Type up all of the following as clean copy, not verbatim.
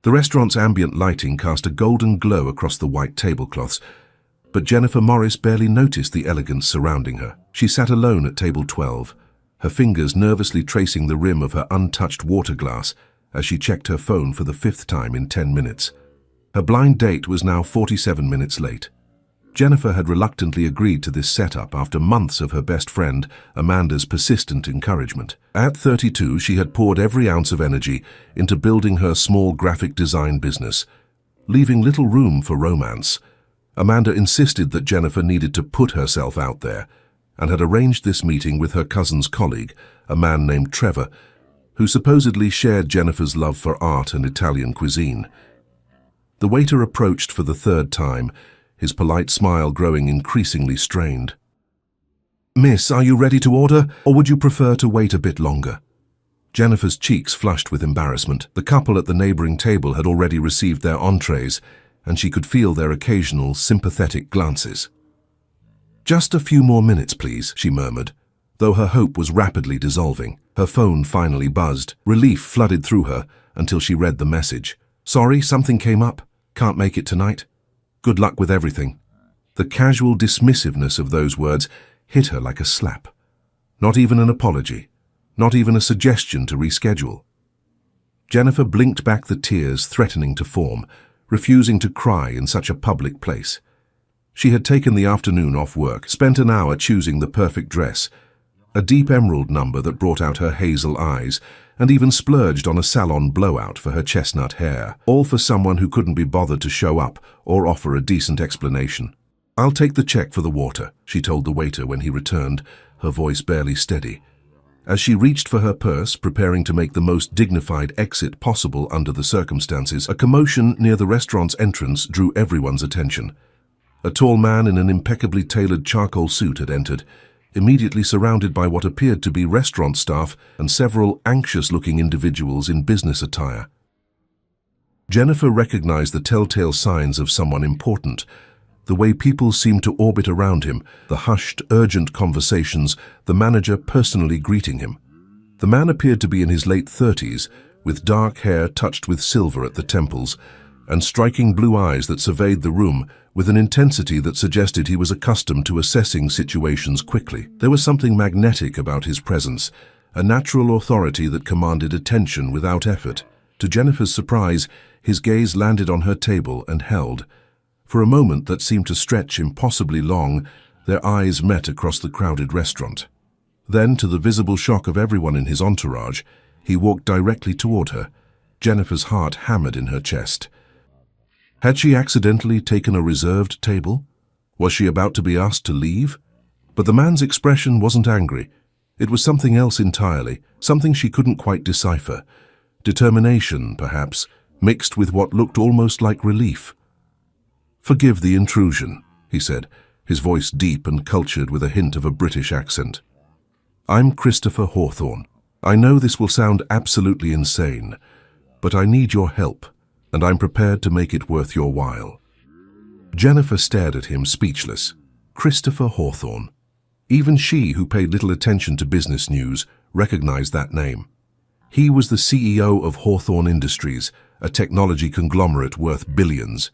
The restaurant's ambient lighting cast a golden glow across the white tablecloths, but Jennifer Morris barely noticed the elegance surrounding her. She sat alone at table 12, her fingers nervously tracing the rim of her untouched water glass as she checked her phone for the 5th time in 10 minutes. Her blind date was now 47 minutes late. Jennifer had reluctantly agreed to this setup after months of her best friend, Amanda's persistent encouragement. At 32, she had poured every ounce of energy into building her small graphic design business, leaving little room for romance. Amanda insisted that Jennifer needed to put herself out there, and had arranged this meeting with her cousin's colleague, a man named Trevor, who supposedly shared Jennifer's love for art and Italian cuisine. The waiter approached for the 3rd time, his polite smile growing increasingly strained. "Miss, are you ready to order, or would you prefer to wait a bit longer?" Jennifer's cheeks flushed with embarrassment. The couple at the neighboring table had already received their entrees, and she could feel their occasional sympathetic glances. "Just a few more minutes, please," she murmured, though her hope was rapidly dissolving. Her phone finally buzzed. Relief flooded through her until she read the message. "Sorry, something came up. Can't make it tonight. Good luck with everything." The casual dismissiveness of those words hit her like a slap. Not even an apology, not even a suggestion to reschedule. Jennifer blinked back the tears threatening to form, refusing to cry in such a public place. She had taken the afternoon off work, spent an hour choosing the perfect dress, a deep emerald number that brought out her hazel eyes, and even splurged on a salon blowout for her chestnut hair, all for someone who couldn't be bothered to show up or offer a decent explanation. "I'll take the check for the water," she told the waiter when he returned, her voice barely steady. As she reached for her purse, preparing to make the most dignified exit possible under the circumstances, a commotion near the restaurant's entrance drew everyone's attention. A tall man in an impeccably tailored charcoal suit had entered, immediately surrounded by what appeared to be restaurant staff and several anxious-looking individuals in business attire. Jennifer recognized the telltale signs of someone important, the way people seemed to orbit around him, the hushed, urgent conversations, the manager personally greeting him. The man appeared to be in his late 30s, with dark hair touched with silver at the temples, and striking blue eyes that surveyed the room with an intensity that suggested he was accustomed to assessing situations quickly. There was something magnetic about his presence, a natural authority that commanded attention without effort. To Jennifer's surprise, his gaze landed on her table and held. For a moment that seemed to stretch impossibly long, their eyes met across the crowded restaurant. Then, to the visible shock of everyone in his entourage, he walked directly toward her. Jennifer's heart hammered in her chest. Had she accidentally taken a reserved table? Was she about to be asked to leave? But the man's expression wasn't angry. It was something else entirely, something she couldn't quite decipher. Determination, perhaps, mixed with what looked almost like relief. "Forgive the intrusion," he said, his voice deep and cultured with a hint of a British accent. "I'm Christopher Hawthorne. I know this will sound absolutely insane, but I need your help, and I'm prepared to make it worth your while." Jennifer stared at him, speechless. Christopher Hawthorne. Even she, who paid little attention to business news, recognized that name. He was the CEO of Hawthorne Industries, a technology conglomerate worth billions.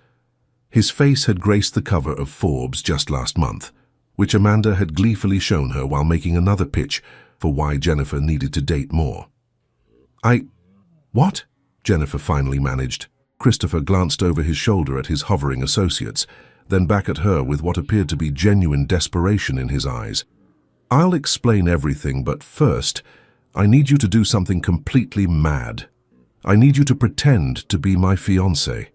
His face had graced the cover of Forbes just last month, which Amanda had gleefully shown her while making another pitch for why Jennifer needed to date more. What? Jennifer finally managed. Christopher glanced over his shoulder at his hovering associates, then back at her with what appeared to be genuine desperation in his eyes. "I'll explain everything, but first, I need you to do something completely mad. I need you to pretend to be my fiancé."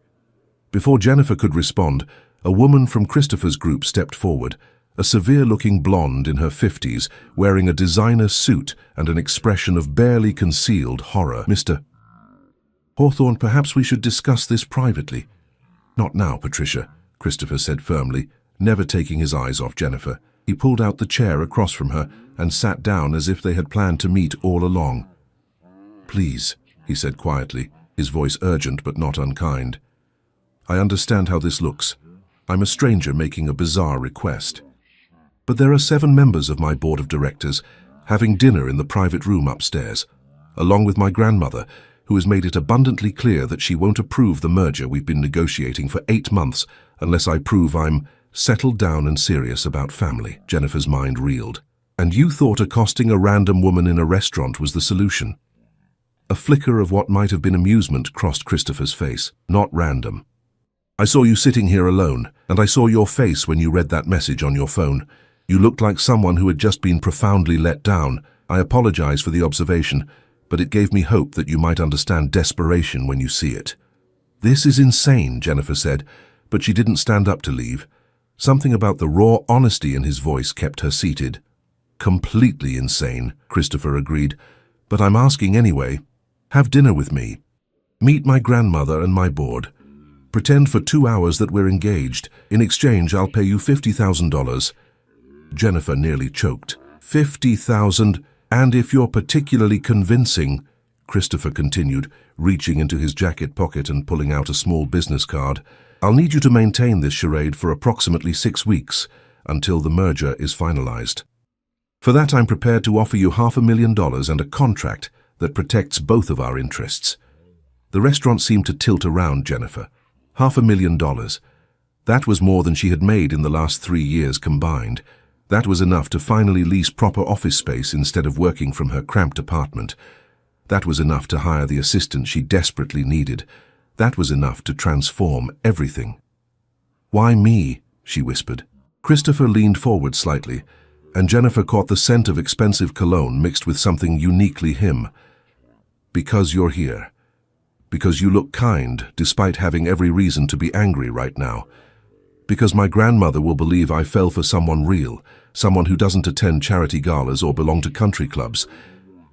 Before Jennifer could respond, a woman from Christopher's group stepped forward, a severe-looking blonde in her 50s, wearing a designer suit and an expression of barely concealed horror. "Mr. Hawthorne, perhaps we should discuss this privately." "Not now, Patricia," Christopher said firmly, never taking his eyes off Jennifer. He pulled out the chair across from her and sat down as if they had planned to meet all along. "Please," he said quietly, his voice urgent but not unkind. "I understand how this looks. I'm a stranger making a bizarre request. But there are 7 members of my board of directors having dinner in the private room upstairs, along with my grandmother, who has made it abundantly clear that she won't approve the merger we've been negotiating for 8 months unless I prove I'm settled down and serious about family. Jennifer's mind reeled. And you thought accosting a random woman in a restaurant was the solution? A flicker of what might have been amusement crossed Christopher's face. Not random. I saw you sitting here alone, and I saw your face when you read that message on your phone. You looked like someone who had just been profoundly let down. I apologize for the observation, but it gave me hope that you might understand desperation when you see it. This is insane, Jennifer said, but she didn't stand up to leave. Something about the raw honesty in his voice kept her seated. Completely insane, Christopher agreed, but I'm asking anyway. Have dinner with me. Meet my grandmother and my board. Pretend for 2 hours that we're engaged. In exchange, I'll pay you $50,000. Jennifer nearly choked. 50,000, and if you're particularly convincing, Christopher continued, reaching into his jacket pocket and pulling out a small business card. I'll need you to maintain this charade for approximately 6 weeks, until the merger is finalized. For that, I'm prepared to offer you $500,000 and a contract that protects both of our interests. The restaurant seemed to tilt around Jennifer. $500,000. That was more than she had made in the last 3 years combined. That was enough to finally lease proper office space instead of working from her cramped apartment. That was enough to hire the assistant she desperately needed. That was enough to transform everything. Why me? She whispered. Christopher leaned forward slightly, and Jennifer caught the scent of expensive cologne mixed with something uniquely him. Because you're here. Because you look kind, despite having every reason to be angry right now. Because my grandmother will believe I fell for someone real, someone who doesn't attend charity galas or belong to country clubs.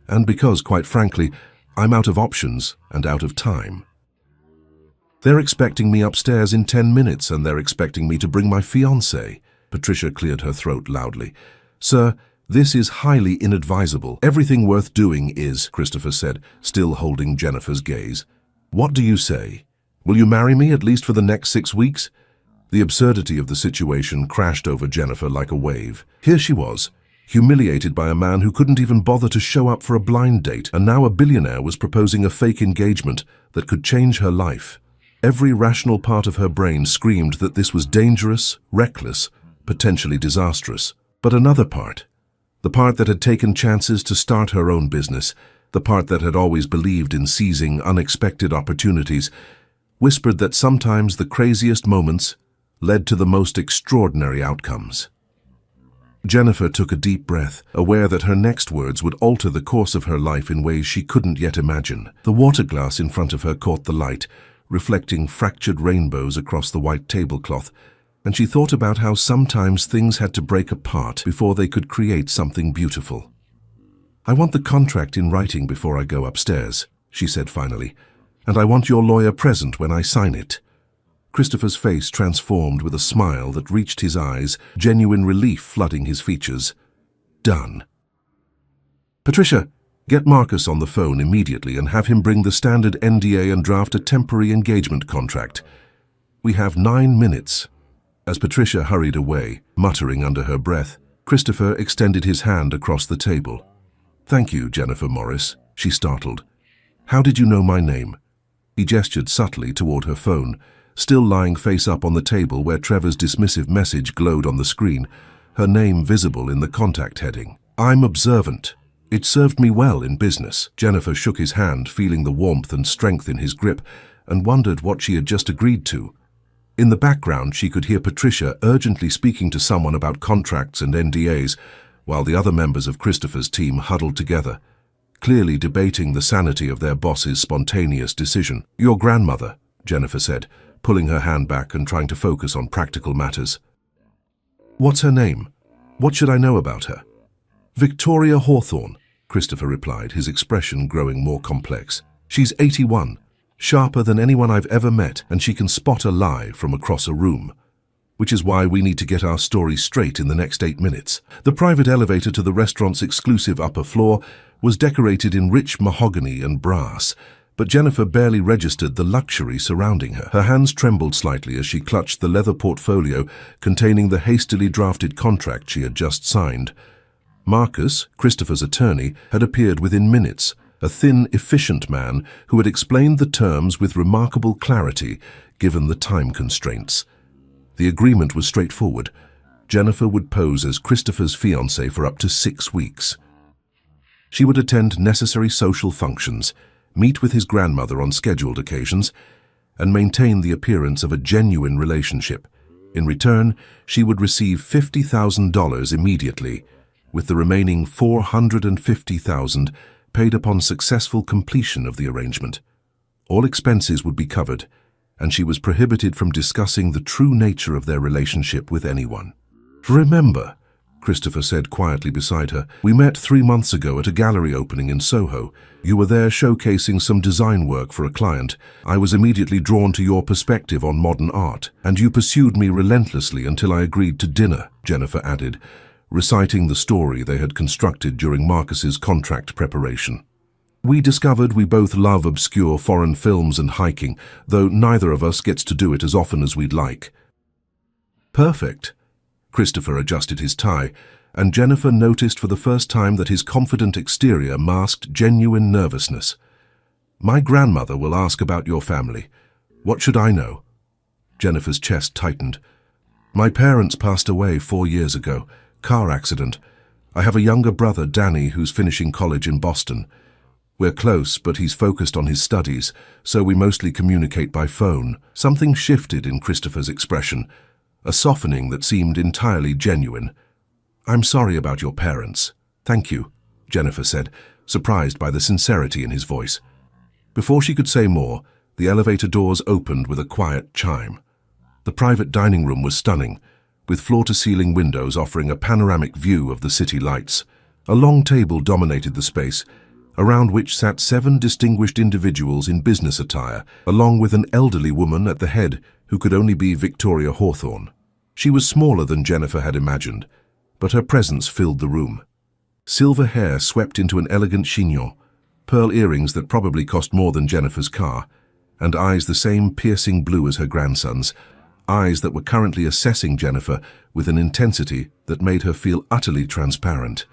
And because, quite frankly, I'm out of options and out of time. They're expecting me upstairs in 10 minutes, and they're expecting me to bring my fiancé. Patricia cleared her throat loudly. Sir, this is highly inadvisable. Everything worth doing is, Christopher said, still holding Jennifer's gaze. What do you say? Will you marry me at least for the next 6 weeks? The absurdity of the situation crashed over Jennifer like a wave. Here she was, humiliated by a man who couldn't even bother to show up for a blind date, and now a billionaire was proposing a fake engagement that could change her life. Every rational part of her brain screamed that this was dangerous, reckless, potentially disastrous. But another part, the part that had taken chances to start her own business, the part that had always believed in seizing unexpected opportunities, whispered that sometimes the craziest moments led to the most extraordinary outcomes. Jennifer took a deep breath, aware that her next words would alter the course of her life in ways she couldn't yet imagine. The water glass in front of her caught the light, reflecting fractured rainbows across the white tablecloth, and she thought about how sometimes things had to break apart before they could create something beautiful. I want the contract in writing before I go upstairs, she said finally, and I want your lawyer present when I sign it. Christopher's face transformed with a smile that reached his eyes, genuine relief flooding his features. Done. Patricia, get Marcus on the phone immediately and have him bring the standard NDA and draft a temporary engagement contract. We have 9 minutes. As Patricia hurried away, muttering under her breath, Christopher extended his hand across the table. Thank you, Jennifer Morris, she startled. How did you know my name? He gestured subtly toward her phone, still lying face up on the table where Trevor's dismissive message glowed on the screen, her name visible in the contact heading. I'm observant. It served me well in business. Jennifer shook his hand, feeling the warmth and strength in his grip, and wondered what she had just agreed to. In the background, she could hear Patricia urgently speaking to someone about contracts and NDAs, while the other members of Christopher's team huddled together, clearly debating the sanity of their boss's spontaneous decision. Your grandmother, Jennifer said, pulling her hand back and trying to focus on practical matters. What's her name? What should I know about her? Victoria Hawthorne, Christopher replied, his expression growing more complex. She's 81, sharper than anyone I've ever met, and she can spot a lie from across a room. Which is why we need to get our story straight in the next 8 minutes. The private elevator to the restaurant's exclusive upper floor was decorated in rich mahogany and brass, but Jennifer barely registered the luxury surrounding her. Her hands trembled slightly as she clutched the leather portfolio containing the hastily drafted contract she had just signed. Marcus, Christopher's attorney, had appeared within minutes, a thin, efficient man who had explained the terms with remarkable clarity given the time constraints. The agreement was straightforward. Jennifer would pose as Christopher's fiancée for up to 6 weeks. She would attend necessary social functions, meet with his grandmother on scheduled occasions, and maintain the appearance of a genuine relationship. In return, she would receive $50,000 immediately, with the remaining $450,000 paid upon successful completion of the arrangement. All expenses would be covered, and she was prohibited from discussing the true nature of their relationship with anyone. "Remember," Christopher said quietly beside her, "we met 3 months ago at a gallery opening in Soho. You were there showcasing some design work for a client. I was immediately drawn to your perspective on modern art, and you pursued me relentlessly until I agreed to dinner," Jennifer added, reciting the story they had constructed during Marcus's contract preparation. "We discovered we both love obscure foreign films and hiking, though neither of us gets to do it as often as we'd like." "Perfect." Christopher adjusted his tie, and Jennifer noticed for the first time that his confident exterior masked genuine nervousness. "My grandmother will ask about your family. What should I know?" Jennifer's chest tightened. "My parents passed away 4 years ago. Car accident. I have a younger brother, Danny, who's finishing college in Boston. We're close, but he's focused on his studies, so we mostly communicate by phone." Something shifted in Christopher's expression, a softening that seemed entirely genuine. "I'm sorry about your parents." "Thank you," Jennifer said, surprised by the sincerity in his voice. Before she could say more, the elevator doors opened with a quiet chime. The private dining room was stunning, with floor-to-ceiling windows offering a panoramic view of the city lights. A long table dominated the space, around which sat 7 distinguished individuals in business attire, along with an elderly woman at the head who could only be Victoria Hawthorne. She was smaller than Jennifer had imagined, but her presence filled the room. Silver hair swept into an elegant chignon, pearl earrings that probably cost more than Jennifer's car, and eyes the same piercing blue as her grandson's, eyes that were currently assessing Jennifer with an intensity that made her feel utterly transparent.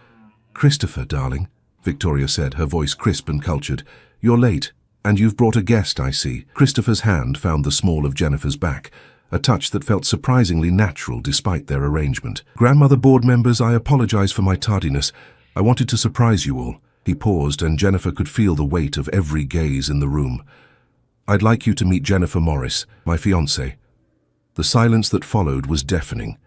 "Christopher, darling," Victoria said, her voice crisp and cultured, "you're late, and you've brought a guest, I see." Christopher's hand found the small of Jennifer's back, a touch that felt surprisingly natural despite their arrangement. "Grandmother, board members, I apologize for my tardiness. I wanted to surprise you all." He paused, and Jennifer could feel the weight of every gaze in the room. "I'd like you to meet Jennifer Morris, my fiancée." The silence that followed was deafening.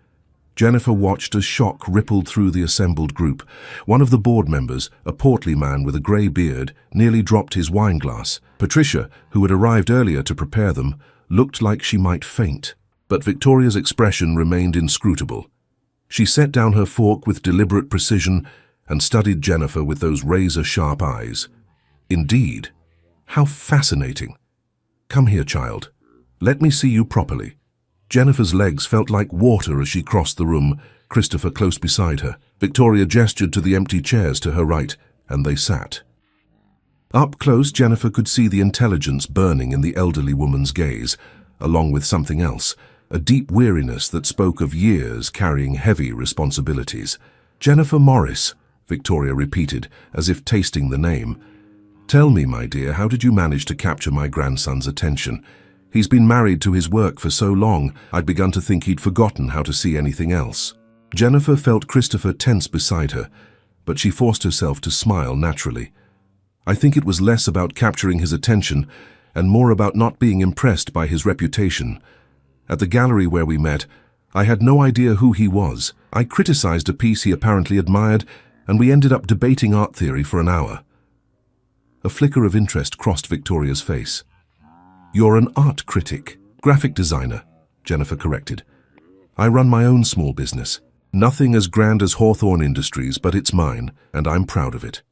Jennifer watched as shock rippled through the assembled group. One of the board members, a portly man with a grey beard, nearly dropped his wine glass. Patricia, who had arrived earlier to prepare them, looked like she might faint. But Victoria's expression remained inscrutable. She set down her fork with deliberate precision and studied Jennifer with those razor-sharp eyes. "Indeed. How fascinating. Come here, child. Let me see you properly." Jennifer's legs felt like water as she crossed the room, Christopher close beside her. Victoria gestured to the empty chairs to her right, and they sat. Up close, Jennifer could see the intelligence burning in the elderly woman's gaze, along with something else, a deep weariness that spoke of years carrying heavy responsibilities. "Jennifer Morris," Victoria repeated, as if tasting the name. "Tell me, my dear, how did you manage to capture my grandson's attention? He's been married to his work for so long, I'd begun to think he'd forgotten how to see anything else." Jennifer felt Christopher tense beside her, but she forced herself to smile naturally. "I think it was less about capturing his attention and more about not being impressed by his reputation. At the gallery where we met, I had no idea who he was. I criticized a piece he apparently admired, and we ended up debating art theory for an hour." A flicker of interest crossed Victoria's face. "You're an art critic, graphic designer," Jennifer corrected. "I run my own small business. Nothing as grand as Hawthorne Industries, but it's mine, and I'm proud of it."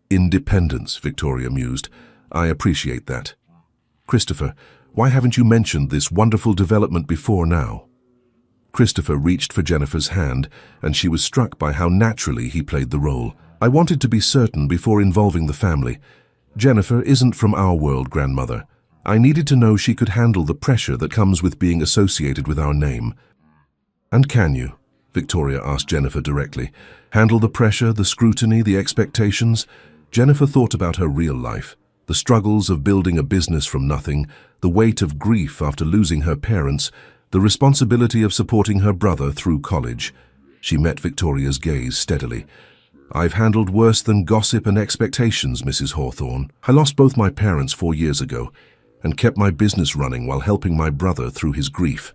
"Independence," Victoria mused. "I appreciate that. Christopher, why haven't you mentioned this wonderful development before now?" Christopher reached for Jennifer's hand, and she was struck by how naturally he played the role. "I wanted to be certain before involving the family. Jennifer isn't from our world, grandmother. I needed to know she could handle the pressure that comes with being associated with our name." "And can you?" Victoria asked Jennifer directly. "Handle the pressure, the scrutiny, the expectations?" Jennifer thought about her real life, the struggles of building a business from nothing, the weight of grief after losing her parents, the responsibility of supporting her brother through college. She met Victoria's gaze steadily. "I've handled worse than gossip and expectations, Mrs. Hawthorne. I lost both my parents 4 years ago and kept my business running while helping my brother through his grief.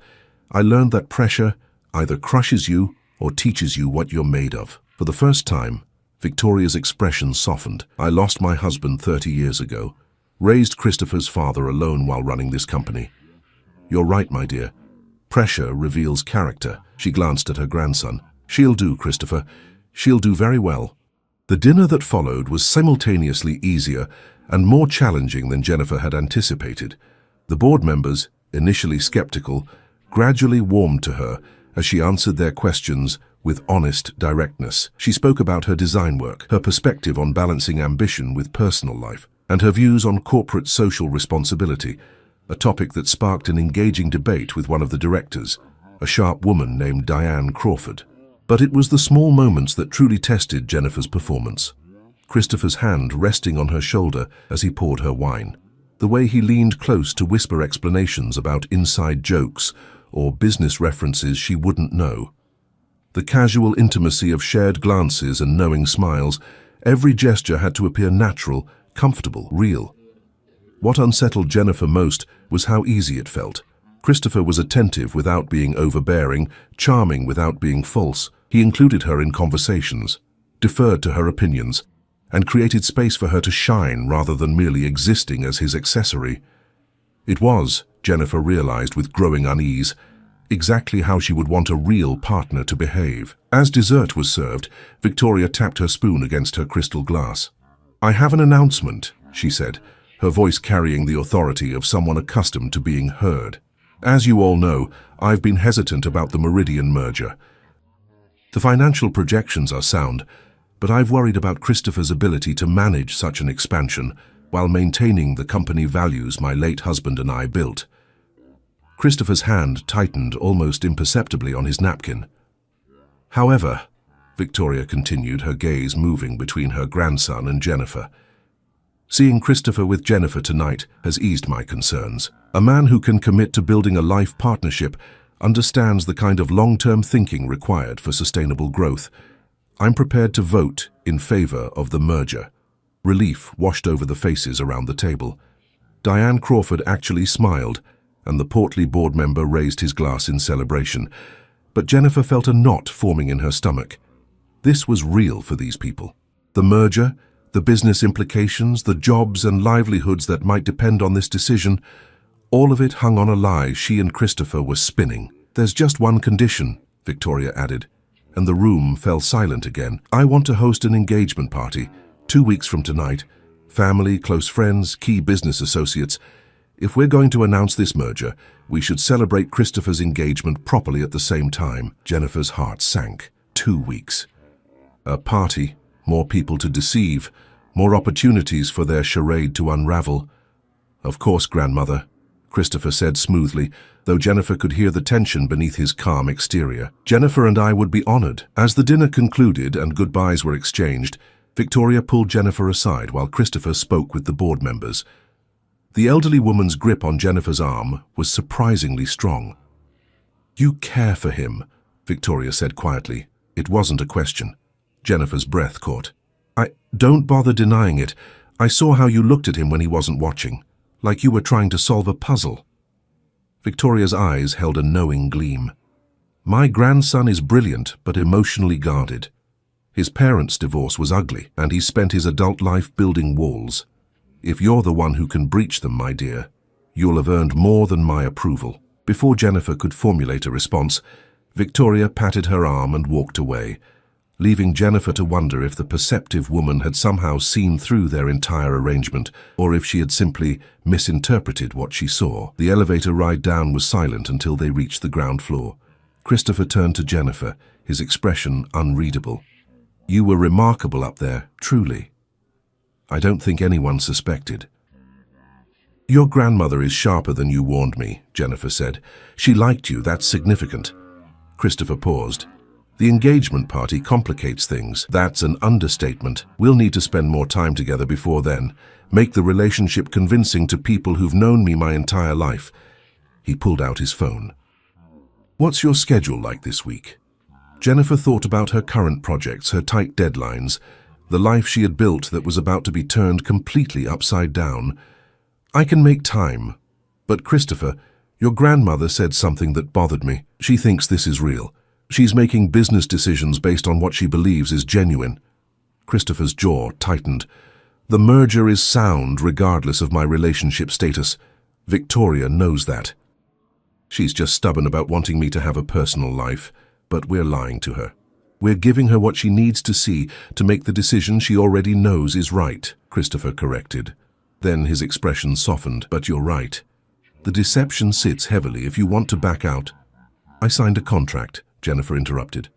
I learned that pressure either crushes you or teaches you what you're made of." For the first time, Victoria's expression softened. "I lost my husband 30 years ago, raised Christopher's father alone while running this company. You're right, my dear. Pressure reveals character." She glanced at her grandson. "She'll do, Christopher. She'll do very well." The dinner that followed was simultaneously easier and more challenging than Jennifer had anticipated. The board members, initially skeptical, gradually warmed to her as she answered their questions with honest directness. She spoke about her design work, her perspective on balancing ambition with personal life, and her views on corporate social responsibility, a topic that sparked an engaging debate with one of the directors, a sharp woman named Diane Crawford. But it was the small moments that truly tested Jennifer's performance. Christopher's hand resting on her shoulder as he poured her wine, the way he leaned close to whisper explanations about inside jokes or business references she wouldn't know. The casual intimacy of shared glances and knowing smiles, every gesture had to appear natural, comfortable, real. What unsettled Jennifer most was how easy it felt. Christopher was attentive without being overbearing, charming without being false. He included her in conversations, deferred to her opinions, and created space for her to shine rather than merely existing as his accessory. It was, Jennifer realized with growing unease, exactly how she would want a real partner to behave. As dessert was served, Victoria tapped her spoon against her crystal glass. "I have an announcement," she said, her voice carrying the authority of someone accustomed to being heard. "As you all know, I've been hesitant about the Meridian merger. The financial projections are sound, but I've worried about Christopher's ability to manage such an expansion while maintaining the company values my late husband and I built." Christopher's hand tightened almost imperceptibly on his napkin. "However," Victoria continued, her gaze moving between her grandson and Jennifer, "seeing Christopher with Jennifer tonight has eased my concerns. A man who can commit to building a life partnership understands the kind of long-term thinking required for sustainable growth. I'm prepared to vote in favor of the merger." Relief washed over the faces around the table. Diane Crawford actually smiled, and the portly board member raised his glass in celebration. But Jennifer felt a knot forming in her stomach. This was real for these people. The merger, the business implications, the jobs and livelihoods that might depend on this decision, all of it hung on a lie she and Christopher were spinning. "There's just one condition," Victoria added, and the room fell silent again. "I want to host an engagement party, 2 weeks from tonight. Family, close friends, key business associates. If we're going to announce this merger, we should celebrate Christopher's engagement properly at the same time." Jennifer's heart sank. 2 weeks. A party, more people to deceive, more opportunities for their charade to unravel. "Of course, grandmother," Christopher said smoothly, though Jennifer could hear the tension beneath his calm exterior. "Jennifer and I would be honored." As the dinner concluded and goodbyes were exchanged, Victoria pulled Jennifer aside while Christopher spoke with the board members. The elderly woman's grip on Jennifer's arm was surprisingly strong. "You care for him," Victoria said quietly. It wasn't a question. Jennifer's breath caught. Don't bother denying it. I saw how you looked at him when he wasn't watching, like you were trying to solve a puzzle." Victoria's eyes held a knowing gleam. "My grandson is brilliant but emotionally guarded. His parents' divorce was ugly, and he spent his adult life building walls. If you're the one who can breach them, my dear, you'll have earned more than my approval." Before Jennifer could formulate a response, Victoria patted her arm and walked away, leaving Jennifer to wonder if the perceptive woman had somehow seen through their entire arrangement, or if she had simply misinterpreted what she saw. The elevator ride down was silent until they reached the ground floor. Christopher turned to Jennifer, his expression unreadable. "You were remarkable up there, truly. I don't think anyone suspected." "Your grandmother is sharper than you warned me," Jennifer said. "She liked you, that's significant." Christopher paused. The engagement party complicates things. That's an understatement. We'll need to spend more time together before then. Make the relationship convincing to people who've known me my entire life. He pulled out his phone. What's your schedule like this week? Jennifer thought about her current projects, her tight deadlines, the life she had built that was about to be turned completely upside down. I can make time. But Christopher, your grandmother said something that bothered me. She thinks this is real. She's making business decisions based on what she believes is genuine. Christopher's jaw tightened. The merger is sound regardless of my relationship status. Victoria knows that. She's just stubborn about wanting me to have a personal life, but we're lying to her. We're giving her what she needs to see to make the decision she already knows is right, Christopher corrected. Then his expression softened. But you're right. The deception sits heavily if you want to back out. I signed a contract, Jennifer interrupted.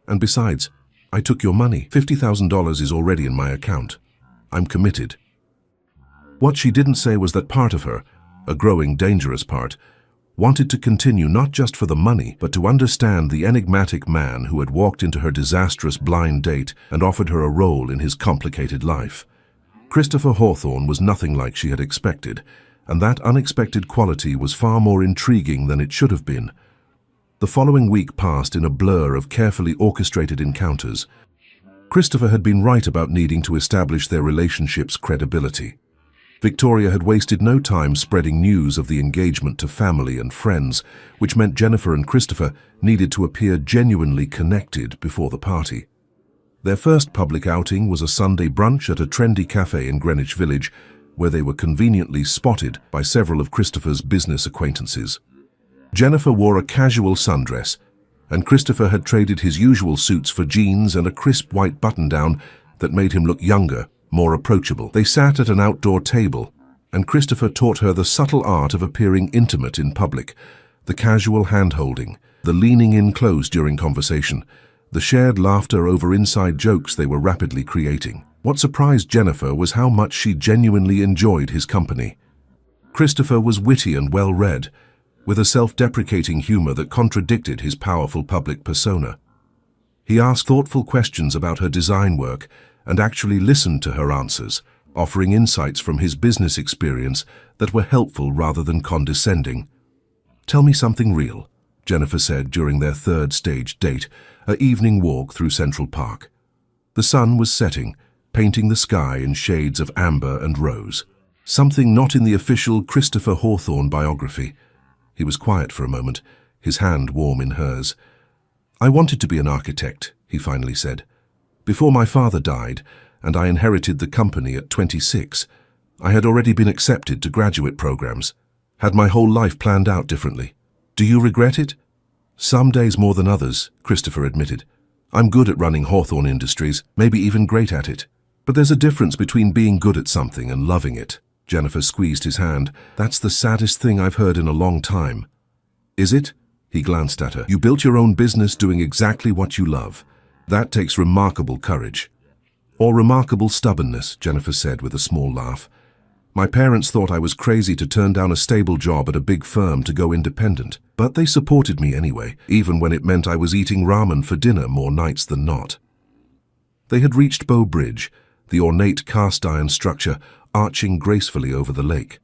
And besides, I took your money. $50,000 is already in my account. I'm committed. What she didn't say was that part of her, a growing dangerous part, wanted to continue not just for the money, but to understand the enigmatic man who had walked into her disastrous blind date and offered her a role in his complicated life. Christopher Hawthorne was nothing like she had expected, and that unexpected quality was far more intriguing than it should have been. The following week passed in a blur of carefully orchestrated encounters. Christopher had been right about needing to establish their relationship's credibility. Victoria had wasted no time spreading news of the engagement to family and friends, which meant Jennifer and Christopher needed to appear genuinely connected before the party. Their first public outing was a Sunday brunch at a trendy cafe in Greenwich Village, where they were conveniently spotted by several of Christopher's business acquaintances. Jennifer wore a casual sundress, and Christopher had traded his usual suits for jeans and a crisp white button-down that made him look younger, more approachable. They sat at an outdoor table, and Christopher taught her the subtle art of appearing intimate in public, the casual hand-holding, the leaning in close during conversation, the shared laughter over inside jokes they were rapidly creating. What surprised Jennifer was how much she genuinely enjoyed his company. Christopher was witty and well-read, with a self-deprecating humor that contradicted his powerful public persona. He asked thoughtful questions about her design work and actually listened to her answers, offering insights from his business experience that were helpful rather than condescending. "Tell me something real," Jennifer said during their third-stage date, an evening walk through Central Park. The sun was setting, painting the sky in shades of amber and rose. Something not in the official Christopher Hawthorne biography. He was quiet for a moment, his hand warm in hers. "I wanted to be an architect," he finally said. "Before my father died, and I inherited the company at 26, I had already been accepted to graduate programs, had my whole life planned out differently. Do you regret it?" "Some days more than others," Christopher admitted. "I'm good at running Hawthorne Industries, maybe even great at it. But there's a difference between being good at something and loving it." Jennifer squeezed his hand. "That's the saddest thing I've heard in a long time." "Is it?" He glanced at her. "You built your own business doing exactly what you love. That takes remarkable courage." "Or remarkable stubbornness," Jennifer said with a small laugh. "My parents thought I was crazy to turn down a stable job at a big firm to go independent, but they supported me anyway, even when it meant I was eating ramen for dinner more nights than not." They had reached Bow Bridge, the ornate cast-iron structure arching gracefully over the lake.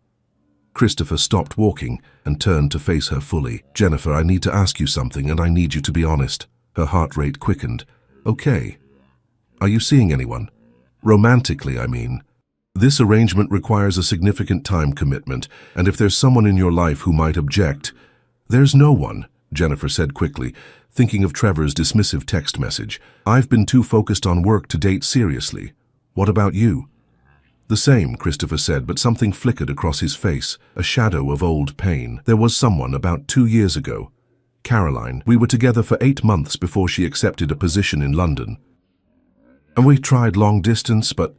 Christopher stopped walking and turned to face her fully. "Jennifer, I need to ask you something, and I need you to be honest." Her heart rate quickened. "Okay. Are you seeing anyone? Romantically, I mean. This arrangement requires a significant time commitment, and if there's someone in your life who might object—" "There's no one," Jennifer said quickly, thinking of Trevor's dismissive text message. "I've been too focused on work to date seriously. What about you?" "The same," Christopher said, but something flickered across his face, a shadow of old pain. "There was someone about 2 years ago. Caroline. We were together for 8 months before she accepted a position in London. And we tried long distance, but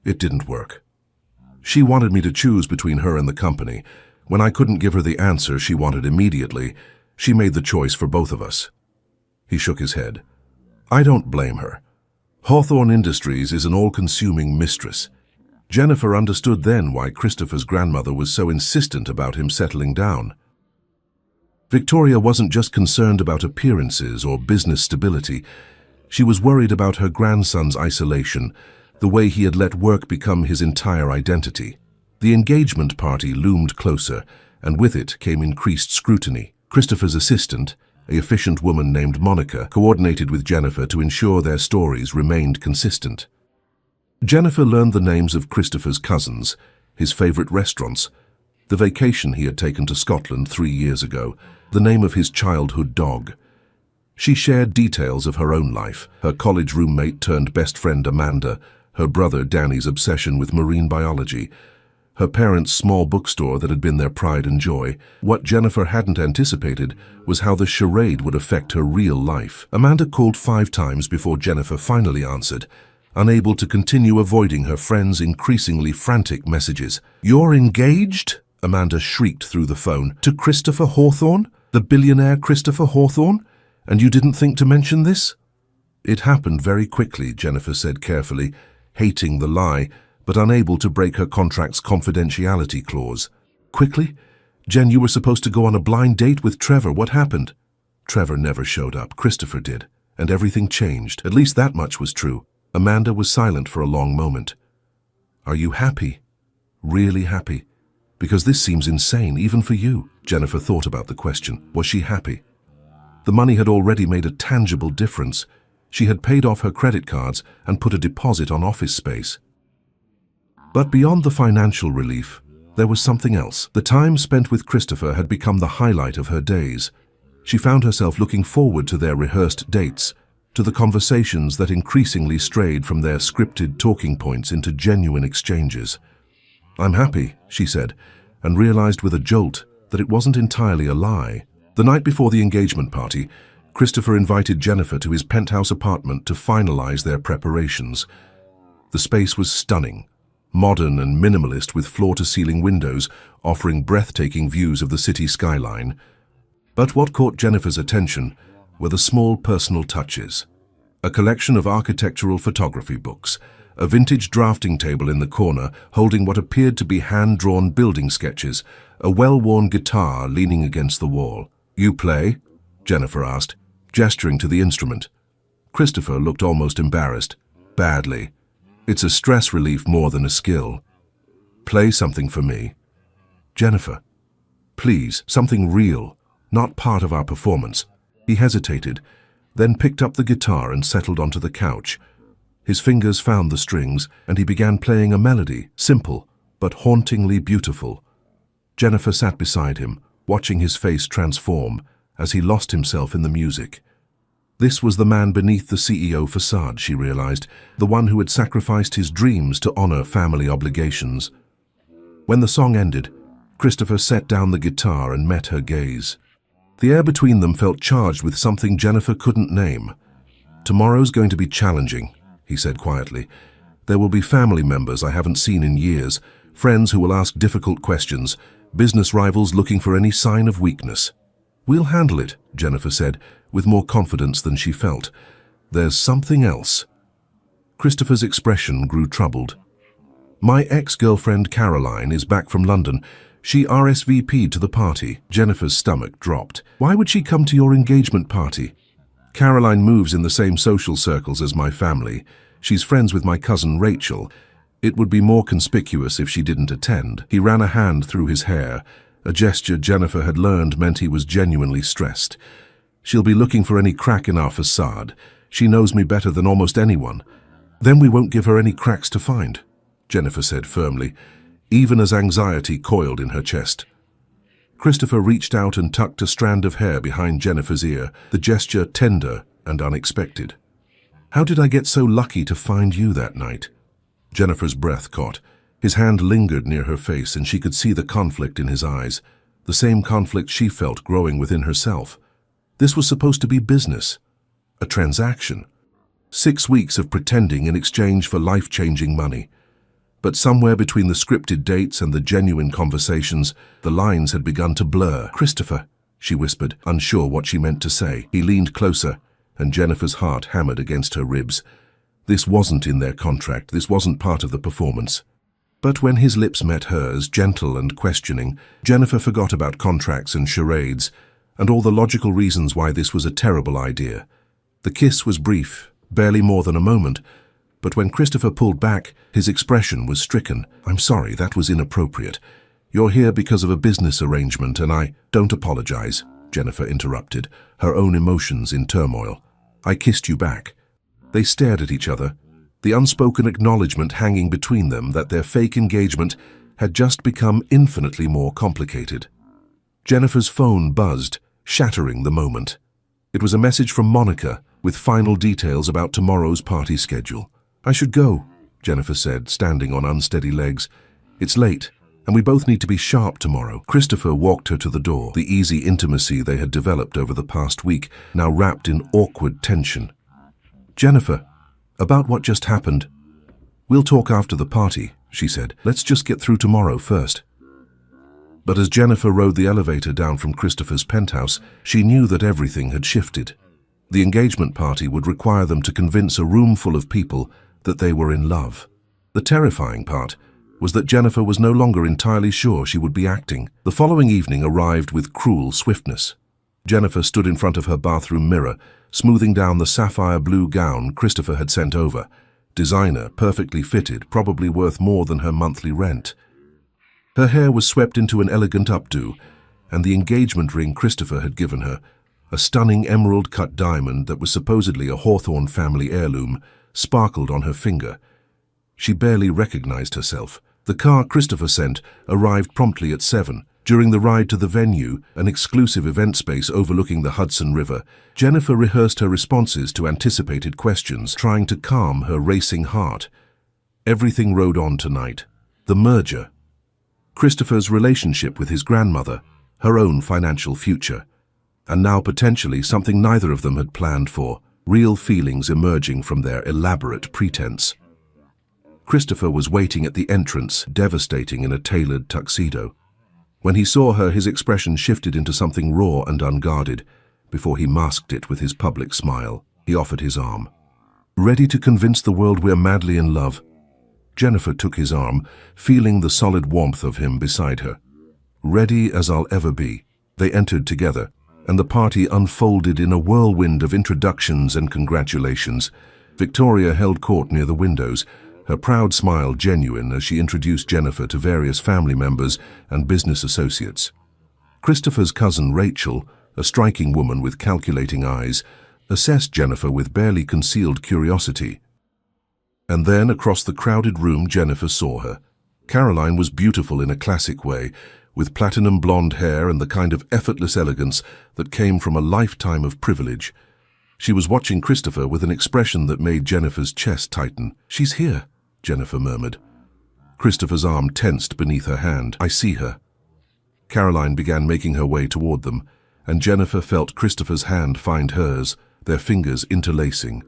it didn't work. She wanted me to choose between her and the company. When I couldn't give her the answer she wanted immediately, she made the choice for both of us." He shook his head. "I don't blame her. Hawthorne Industries is an all-consuming mistress." Jennifer understood then why Christopher's grandmother was so insistent about him settling down. Victoria wasn't just concerned about appearances or business stability. She was worried about her grandson's isolation, the way he had let work become his entire identity. The engagement party loomed closer, and with it came increased scrutiny. Christopher's assistant, an efficient woman named Monica, coordinated with Jennifer to ensure their stories remained consistent. Jennifer learned the names of Christopher's cousins, his favorite restaurants, the vacation he had taken to Scotland 3 years ago, the name of his childhood dog. She shared details of her own life, her college roommate turned best friend Amanda, her brother Danny's obsession with marine biology, her parents' small bookstore that had been their pride and joy. What Jennifer hadn't anticipated was how the charade would affect her real life. Amanda called 5 times before Jennifer finally answered, unable to continue avoiding her friend's increasingly frantic messages. "You're engaged?" Amanda shrieked through the phone. "To Christopher Hawthorne? The billionaire Christopher Hawthorne? And you didn't think to mention this?" "It happened very quickly," Jennifer said carefully, hating the lie, but unable to break her contract's confidentiality clause. "Quickly? Jen, you were supposed to go on a blind date with Trevor. What happened?" "Trevor never showed up. Christopher did. And everything changed. At least that much was true." Amanda was silent for a long moment. "Are you happy? Really happy? Because this seems insane, even for you." Jennifer thought about the question. Was she happy? The money had already made a tangible difference. She had paid off her credit cards and put a deposit on office space. But beyond the financial relief, there was something else. The time spent with Christopher had become the highlight of her days. She found herself looking forward to their rehearsed dates, to the conversations that increasingly strayed from their scripted talking points into genuine exchanges. "I'm happy," she said, and realized with a jolt that it wasn't entirely a lie. The night before the engagement party, Christopher invited Jennifer to his penthouse apartment to finalize their preparations. The space was stunning, modern and minimalist, with floor-to-ceiling windows offering breathtaking views of the city skyline. But what caught Jennifer's attention were the small personal touches. A collection of architectural photography books, a vintage drafting table in the corner holding what appeared to be hand-drawn building sketches, a well-worn guitar leaning against the wall. "You play?" Jennifer asked, gesturing to the instrument. Christopher looked almost embarrassed. "Badly. It's a stress relief more than a skill." "Play something for me." "Jennifer, please, something real, not part of our performance." He hesitated, then picked up the guitar and settled onto the couch. His fingers found the strings, and he began playing a melody, simple but hauntingly beautiful. Jennifer sat beside him, watching his face transform as he lost himself in the music. This was the man beneath the CEO facade, she realized, the one who had sacrificed his dreams to honor family obligations. When the song ended, Christopher set down the guitar and met her gaze. The air between them felt charged with something Jennifer couldn't name. "Tomorrow's going to be challenging," he said quietly. "There will be family members I haven't seen in years, friends who will ask difficult questions, business rivals looking for any sign of weakness." "We'll handle it," Jennifer said, with more confidence than she felt. "There's something else." Christopher's expression grew troubled. "My ex-girlfriend Caroline is back from London. She RSVP'd to the party." Jennifer's stomach dropped. "Why would she come to your engagement party?" "Caroline moves in the same social circles as my family. She's friends with my cousin Rachel. It would be more conspicuous if she didn't attend." He ran a hand through his hair, a gesture Jennifer had learned meant he was genuinely stressed. "She'll be looking for any crack in our facade. She knows me better than almost anyone." "Then we won't give her any cracks to find," Jennifer said firmly, even as anxiety coiled in her chest. Christopher reached out and tucked a strand of hair behind Jennifer's ear, the gesture tender and unexpected. "How did I get so lucky to find you that night?" Jennifer's breath caught. His hand lingered near her face, and she could see the conflict in his eyes, the same conflict she felt growing within herself. This was supposed to be business, a transaction. 6 weeks of pretending in exchange for life-changing money. But somewhere between the scripted dates and the genuine conversations, the lines had begun to blur. "Christopher," she whispered, unsure what she meant to say. He leaned closer, and Jennifer's heart hammered against her ribs. This wasn't in their contract. This wasn't part of the performance. But when his lips met hers, gentle and questioning, Jennifer forgot about contracts and charades. and all the logical reasons why this was a terrible idea. The kiss was brief, barely more than a moment, but when Christopher pulled back, his expression was stricken. "I'm sorry, that was inappropriate. You're here because of a business arrangement, and I don't apologize," Jennifer interrupted, her own emotions in turmoil. "I kissed you back." They stared at each other, the unspoken acknowledgement hanging between them that their fake engagement had just become infinitely more complicated. Jennifer's phone buzzed, shattering the moment. It was a message from Monica, with final details about tomorrow's party schedule. "I should go," Jennifer said, standing on unsteady legs. "It's late, and we both need to be sharp tomorrow." Christopher walked her to the door, the easy intimacy they had developed over the past week, now wrapped in awkward tension. "Jennifer, about what just happened. We'll talk after the party," she said. "Let's just get through tomorrow first." But as Jennifer rode the elevator down from Christopher's penthouse, she knew that everything had shifted. The engagement party would require them to convince a room full of people that they were in love. The terrifying part was that Jennifer was no longer entirely sure she would be acting. The following evening arrived with cruel swiftness. Jennifer stood in front of her bathroom mirror, smoothing down the sapphire blue gown Christopher had sent over. Designer, perfectly fitted, probably worth more than her monthly rent. Her hair was swept into an elegant updo, and the engagement ring Christopher had given her, a stunning emerald-cut diamond that was supposedly a Hawthorne family heirloom, sparkled on her finger. She barely recognized herself. The car Christopher sent arrived promptly at 7. During the ride to the venue, an exclusive event space overlooking the Hudson River, Jennifer rehearsed her responses to anticipated questions, trying to calm her racing heart. Everything rode on tonight. The merger, Christopher's relationship with his grandmother, her own financial future, and now potentially something neither of them had planned for, real feelings emerging from their elaborate pretense. Christopher was waiting at the entrance, devastating in a tailored tuxedo. When he saw her, his expression shifted into something raw and unguarded. Before he masked it with his public smile, he offered his arm. "Ready to convince the world we're madly in love?" Jennifer took his arm, feeling the solid warmth of him beside her. "Ready as I'll ever be." They entered together, and the party unfolded in a whirlwind of introductions and congratulations. Victoria held court near the windows, her proud smile genuine as she introduced Jennifer to various family members and business associates. Christopher's cousin Rachel, a striking woman with calculating eyes, assessed Jennifer with barely concealed curiosity. And then, across the crowded room, Jennifer saw her. Caroline was beautiful in a classic way, with platinum blonde hair and the kind of effortless elegance that came from a lifetime of privilege. She was watching Christopher with an expression that made Jennifer's chest tighten. "She's here," Jennifer murmured. Christopher's arm tensed beneath her hand. "I see her." Caroline began making her way toward them, and Jennifer felt Christopher's hand find hers, their fingers interlacing.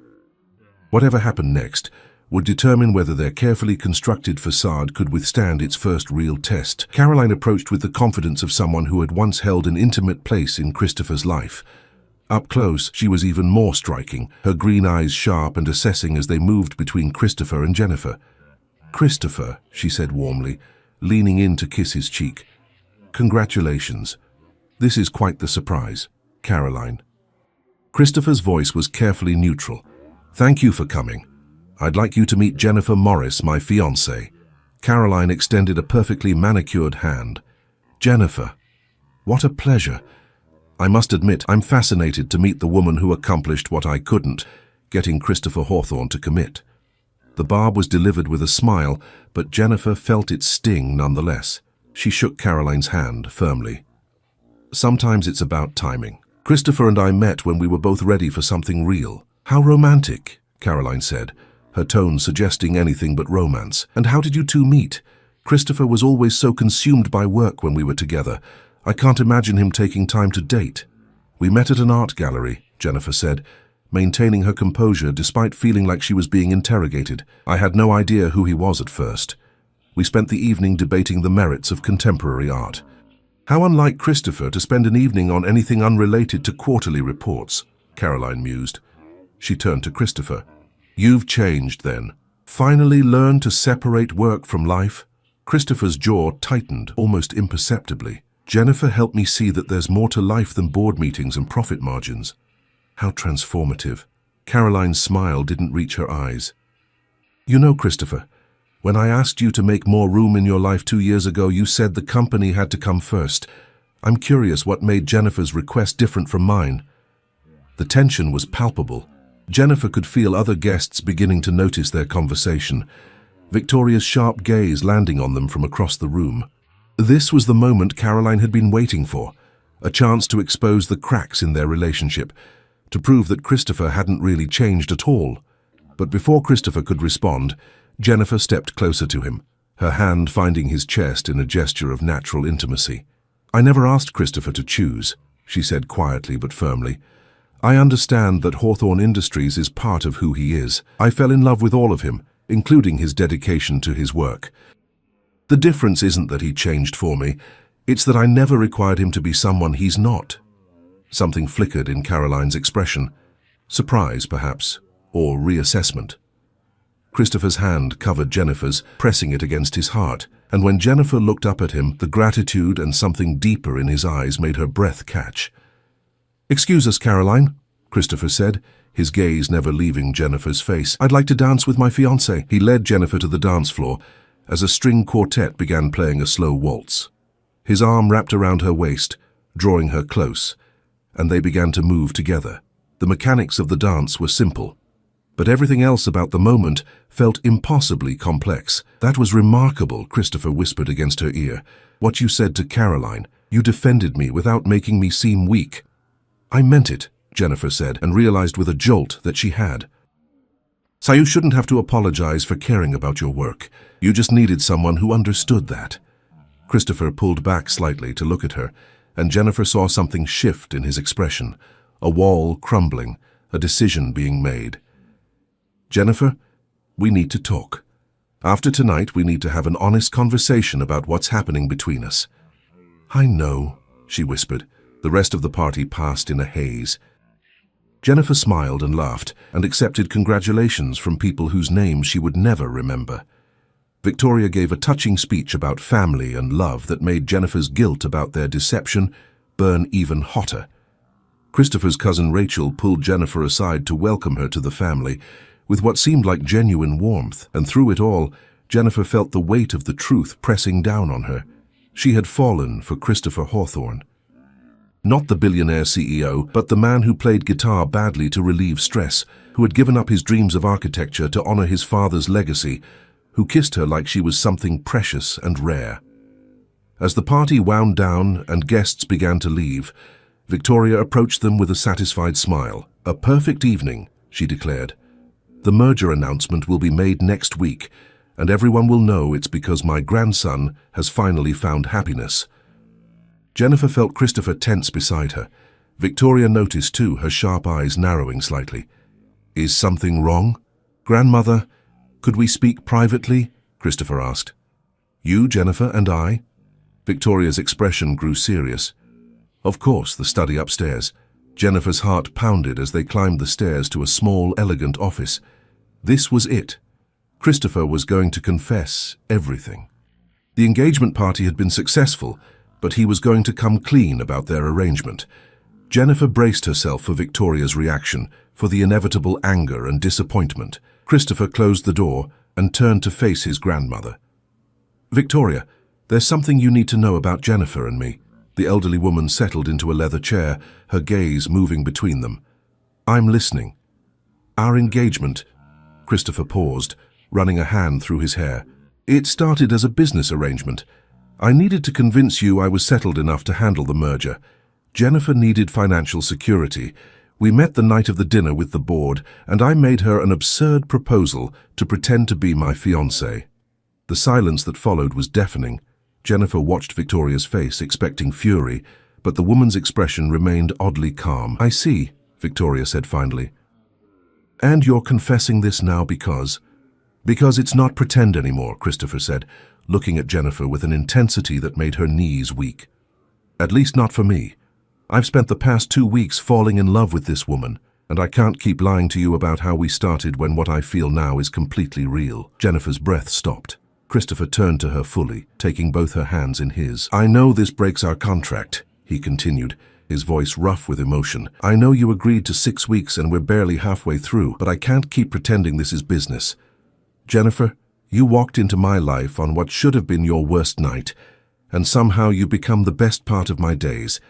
Whatever happened next would determine whether their carefully constructed facade could withstand its first real test. Caroline approached with the confidence of someone who had once held an intimate place in Christopher's life. Up close, she was even more striking, her green eyes sharp and assessing as they moved between Christopher and Jennifer. "Christopher," she said warmly, leaning in to kiss his cheek. "Congratulations. This is quite the surprise, Caroline." Christopher's voice was carefully neutral. "Thank you for coming. I'd like you to meet Jennifer Morris, my fiancée." Caroline extended a perfectly manicured hand. "Jennifer, what a pleasure. I must admit, I'm fascinated to meet the woman who accomplished what I couldn't, getting Christopher Hawthorne to commit." The barb was delivered with a smile, but Jennifer felt its sting nonetheless. She shook Caroline's hand firmly. "Sometimes it's about timing. Christopher and I met when we were both ready for something real." "How romantic," Caroline said, her tone suggesting anything but romance. "And how did you two meet? Christopher was always so consumed by work when we were together. I can't imagine him taking time to date." "We met at an art gallery," Jennifer said, maintaining her composure despite feeling like she was being interrogated. "I had no idea who he was at first. We spent the evening debating the merits of contemporary art." "How unlike Christopher to spend an evening on anything unrelated to quarterly reports," Caroline mused. She turned to Christopher. "You've changed, then. Finally learned to separate work from life?" Christopher's jaw tightened almost imperceptibly. Jennifer helped me see that there's more to life than board meetings and profit margins. How transformative. Caroline's smile didn't reach her eyes. You know, Christopher, when I asked you to make more room in your life 2 years ago, you said the company had to come first. I'm curious what made Jennifer's request different from mine. The tension was palpable. Jennifer could feel other guests beginning to notice their conversation, Victoria's sharp gaze landing on them from across the room. This was the moment Caroline had been waiting for, a chance to expose the cracks in their relationship, to prove that Christopher hadn't really changed at all. But before Christopher could respond, Jennifer stepped closer to him, her hand finding his chest in a gesture of natural intimacy. I never asked Christopher to choose, she said quietly but firmly. I understand that Hawthorne Industries is part of who he is. I fell in love with all of him, including his dedication to his work. The difference isn't that he changed for me, it's that I never required him to be someone he's not. Something flickered in Caroline's expression. Surprise, perhaps, or reassessment. Christopher's hand covered Jennifer's, pressing it against his heart, and when Jennifer looked up at him, the gratitude and something deeper in his eyes made her breath catch. Excuse us, Caroline, Christopher said, his gaze never leaving Jennifer's face. I'd like to dance with my fiancé. He led Jennifer to the dance floor as a string quartet began playing a slow waltz. His arm wrapped around her waist, drawing her close, and they began to move together. The mechanics of the dance were simple, but everything else about the moment felt impossibly complex. That was remarkable, Christopher whispered against her ear. What you said to Caroline. You defended me without making me seem weak. I meant it, Jennifer said, and realized with a jolt that she had. So you shouldn't have to apologize for caring about your work. You just needed someone who understood that. Christopher pulled back slightly to look at her, and Jennifer saw something shift in his expression, a wall crumbling, a decision being made. Jennifer, we need to talk. After tonight, we need to have an honest conversation about what's happening between us. I know, she whispered. The rest of the party passed in a haze. Jennifer smiled and laughed and accepted congratulations from people whose names she would never remember. Victoria gave a touching speech about family and love that made Jennifer's guilt about their deception burn even hotter. Christopher's cousin Rachel pulled Jennifer aside to welcome her to the family with what seemed like genuine warmth, and through it all, Jennifer felt the weight of the truth pressing down on her. She had fallen for Christopher Hawthorne. Not the billionaire CEO, but the man who played guitar badly to relieve stress, who had given up his dreams of architecture to honor his father's legacy, who kissed her like she was something precious and rare. As the party wound down and guests began to leave, Victoria approached them with a satisfied smile. A perfect evening, she declared. The merger announcement will be made next week, and everyone will know it's because my grandson has finally found happiness. Jennifer felt Christopher tense beside her. Victoria noticed, too, her sharp eyes narrowing slightly. Is something wrong? Grandmother, could we speak privately? Christopher asked. You, Jennifer, and I? Victoria's expression grew serious. Of course, the study upstairs. Jennifer's heart pounded as they climbed the stairs to a small, elegant office. This was it. Christopher was going to confess everything. The engagement party had been successful, but he was going to come clean about their arrangement. Jennifer braced herself for Victoria's reaction, for the inevitable anger and disappointment. Christopher closed the door and turned to face his grandmother. Victoria, there's something you need to know about Jennifer and me. The elderly woman settled into a leather chair, her gaze moving between them. I'm listening. Our engagement, Christopher paused, running a hand through his hair. It started as a business arrangement. I needed to convince you I was settled enough to handle the merger. Jennifer needed financial security. We met the night of the dinner with the board, and I made her an absurd proposal to pretend to be my fiancé. The silence that followed was deafening. Jennifer watched Victoria's face, expecting fury, but the woman's expression remained oddly calm. I see, Victoria said finally. And you're confessing this now because? Because it's not pretend anymore, Christopher said, looking at Jennifer with an intensity that made her knees weak. At least not for me. I've spent the past 2 weeks falling in love with this woman, and I can't keep lying to you about how we started when what I feel now is completely real. Jennifer's breath stopped. Christopher turned to her fully, taking both her hands in his. "I know this breaks our contract," he continued, his voice rough with emotion. "I know you agreed to 6 weeks and we're barely halfway through, but I can't keep pretending this is business. Jennifer, you walked into my life on what should have been your worst night, and somehow you become the best part of my days.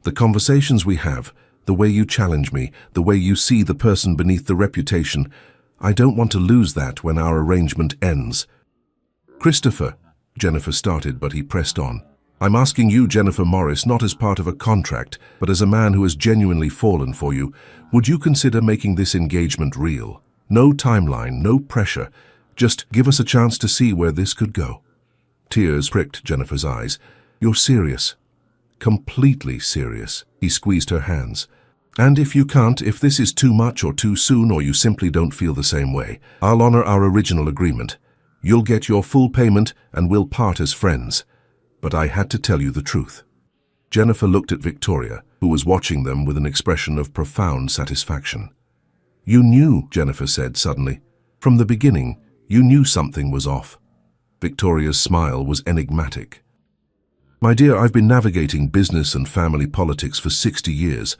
The conversations we have, the way you challenge me, the way you see the person beneath the reputation, I don't want to lose that when our arrangement ends." "Christopher," Jennifer started, but he pressed on. "I'm asking you, Jennifer Morris, not as part of a contract, but as a man who has genuinely fallen for you. Would you consider making this engagement real? No timeline, no pressure. Just give us a chance to see where this could go." Tears pricked Jennifer's eyes. "You're serious. Completely serious." He squeezed her hands. "And if you can't, if this is too much or too soon or you simply don't feel the same way, I'll honor our original agreement. You'll get your full payment and we'll part as friends. But I had to tell you the truth." Jennifer looked at Victoria, who was watching them with an expression of profound satisfaction. "You knew," Jennifer said suddenly. "From the beginning, you knew something was off." Victoria's smile was enigmatic. "My dear, I've been navigating business and family politics for 60 years.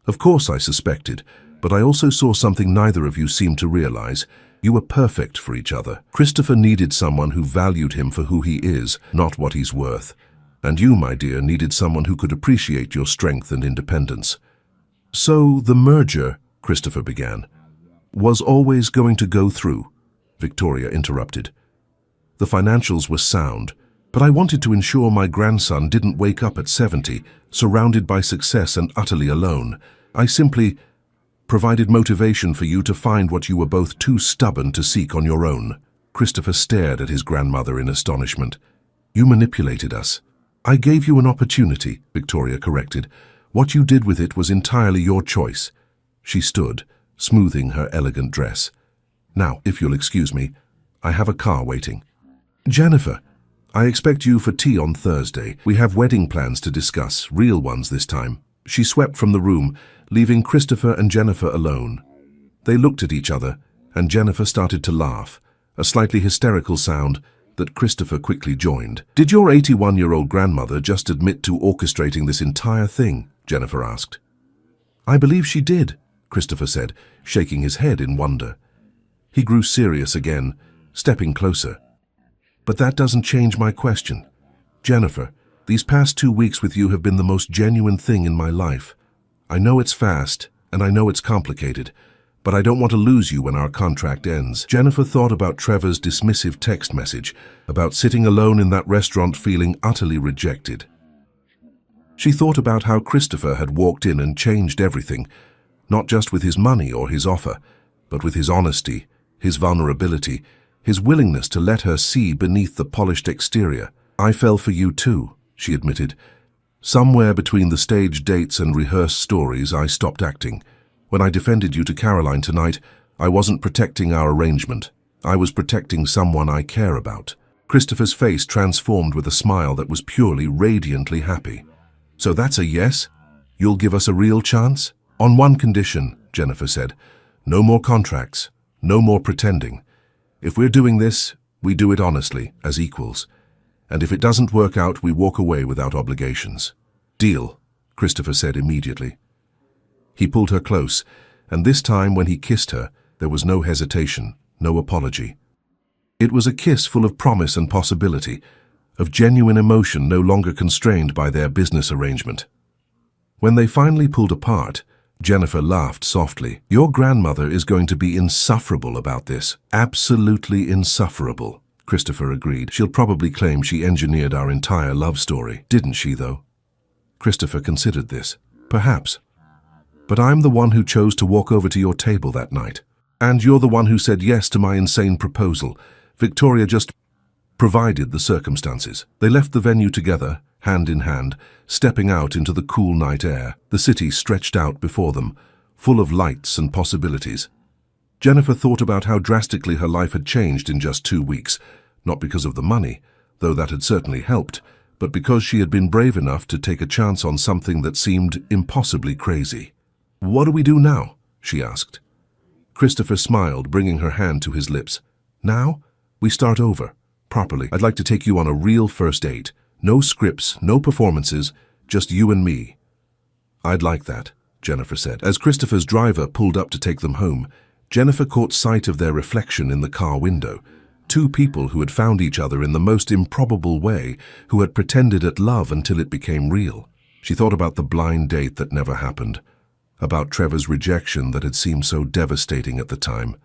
Of course I suspected, but I also saw something neither of you seemed to realize. You were perfect for each other. Christopher needed someone who valued him for who he is, not what he's worth. And you, my dear, needed someone who could appreciate your strength and independence. So the merger," Christopher began, "was always going to go through," Victoria interrupted. "The financials were sound, but I wanted to ensure my grandson didn't wake up at 70, surrounded by success and utterly alone. I simply provided motivation for you to find what you were both too stubborn to seek on your own." Christopher stared at his grandmother in astonishment. "You manipulated us." "I gave you an opportunity," Victoria corrected. "What you did with it was entirely your choice." She stood, smoothing her elegant dress. "Now, if you'll excuse me, I have a car waiting." "Jennifer, I expect you for tea on Thursday. We have wedding plans to discuss, real ones this time." She swept from the room, leaving Christopher and Jennifer alone. They looked at each other, and Jennifer started to laugh, a slightly hysterical sound that Christopher quickly joined. "Did your 81-year-old grandmother just admit to orchestrating this entire thing?" Jennifer asked. "I believe she did," Christopher said, shaking his head in wonder. He grew serious again, stepping closer. "But that doesn't change my question. Jennifer, these past 2 weeks with you have been the most genuine thing in my life. I know it's fast, and I know it's complicated, but I don't want to lose you when our contract ends." Jennifer thought about Trevor's dismissive text message, about sitting alone in that restaurant feeling utterly rejected. She thought about how Christopher had walked in and changed everything, not just with his money or his offer, but with his honesty, his vulnerability, his willingness to let her see beneath the polished exterior. "I fell for you too," she admitted. "Somewhere between the stage dates and rehearsed stories, I stopped acting. When I defended you to Caroline tonight, I wasn't protecting our arrangement. I was protecting someone I care about." Christopher's face transformed with a smile that was purely, radiantly happy. "So that's a yes? You'll give us a real chance?" "On one condition," Jennifer said. "No more contracts, no more pretending. If we're doing this, we do it honestly, as equals. And if it doesn't work out, we walk away without obligations." "Deal," Christopher said immediately. He pulled her close, and this time when he kissed her, there was no hesitation, no apology. It was a kiss full of promise and possibility, of genuine emotion no longer constrained by their business arrangement. When they finally pulled apart, Jennifer laughed softly. "Your grandmother is going to be insufferable about this. Absolutely insufferable," Christopher agreed. "She'll probably claim she engineered our entire love story." "Didn't she, though?" Christopher considered this. "Perhaps. But I'm the one who chose to walk over to your table that night. And you're the one who said yes to my insane proposal. Victoria just provided the circumstances." They left the venue together, hand in hand, stepping out into the cool night air. The city stretched out before them, full of lights and possibilities. Jennifer thought about how drastically her life had changed in just 2 weeks, not because of the money, though that had certainly helped, but because she had been brave enough to take a chance on something that seemed impossibly crazy. "What do we do now?" she asked. Christopher smiled, bringing her hand to his lips. "Now, we start over. Properly. I'd like to take you on a real first date. No scripts, no performances, just you and me. I'd like that, Jennifer said. As Christopher's driver pulled up to take them home, Jennifer caught sight of their reflection in the car window. Two people who had found each other in the most improbable way, who had pretended at love until it became real. She thought about the blind date that never happened, about Trevor's rejection that had seemed so devastating at the time.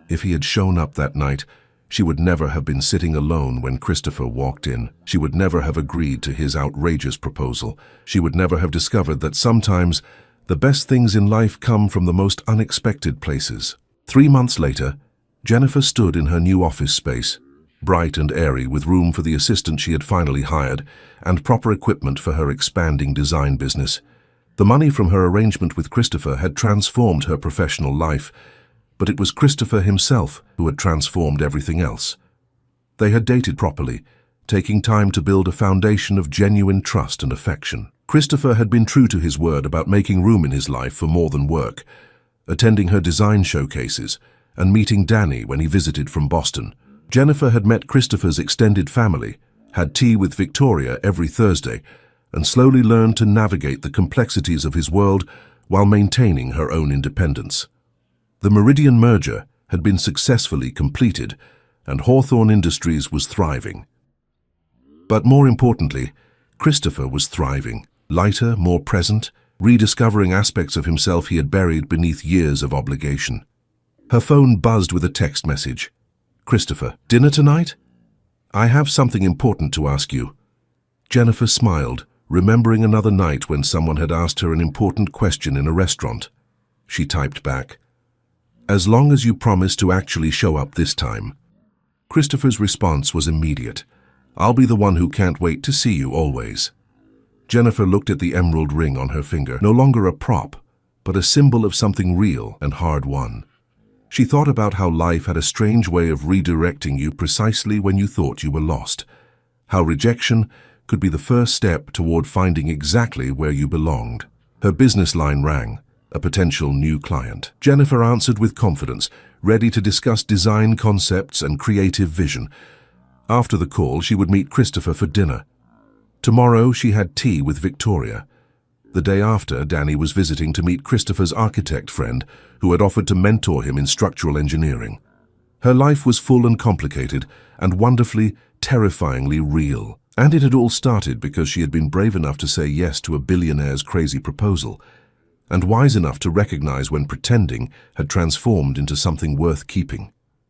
If he had shown up that night, she would never have been sitting alone when Christopher walked in. She would never have agreed to his outrageous proposal. She would never have discovered that sometimes the best things in life come from the most unexpected places. 3 months later, Jennifer stood in her new office space, bright and airy, with room for the assistant she had finally hired and proper equipment for her expanding design business. The money from her arrangement with Christopher had transformed her professional life, but it was Christopher himself who had transformed everything else. They had dated properly, taking time to build a foundation of genuine trust and affection. Christopher had been true to his word about making room in his life for more than work, attending her design showcases and meeting Danny when he visited from Boston. Jennifer had met Christopher's extended family, had tea with Victoria every Thursday, and slowly learned to navigate the complexities of his world while maintaining her own independence. The Meridian merger had been successfully completed, and Hawthorne Industries was thriving. But more importantly, Christopher was thriving, lighter, more present, rediscovering aspects of himself he had buried beneath years of obligation. Her phone buzzed with a text message. "Christopher, dinner tonight? I have something important to ask you." Jennifer smiled, remembering another night when someone had asked her an important question in a restaurant. She typed back, "As long as you promise to actually show up this time." Christopher's response was immediate. "I'll be the one who can't wait to see you always." Jennifer looked at the emerald ring on her finger, no longer a prop, but a symbol of something real and hard-won. She thought about how life had a strange way of redirecting you precisely when you thought you were lost, how rejection could be the first step toward finding exactly where you belonged. Her business line rang, a potential new client. Jennifer answered with confidence, ready to discuss design concepts and creative vision. After the call, she would meet Christopher for dinner. Tomorrow, she had tea with Victoria. The day after, Danny was visiting to meet Christopher's architect friend, who had offered to mentor him in structural engineering. Her life was full and complicated, and wonderfully, terrifyingly real. And it had all started because she had been brave enough to say yes to a billionaire's crazy proposal, and wise enough to recognize when pretending had transformed into something worth keeping.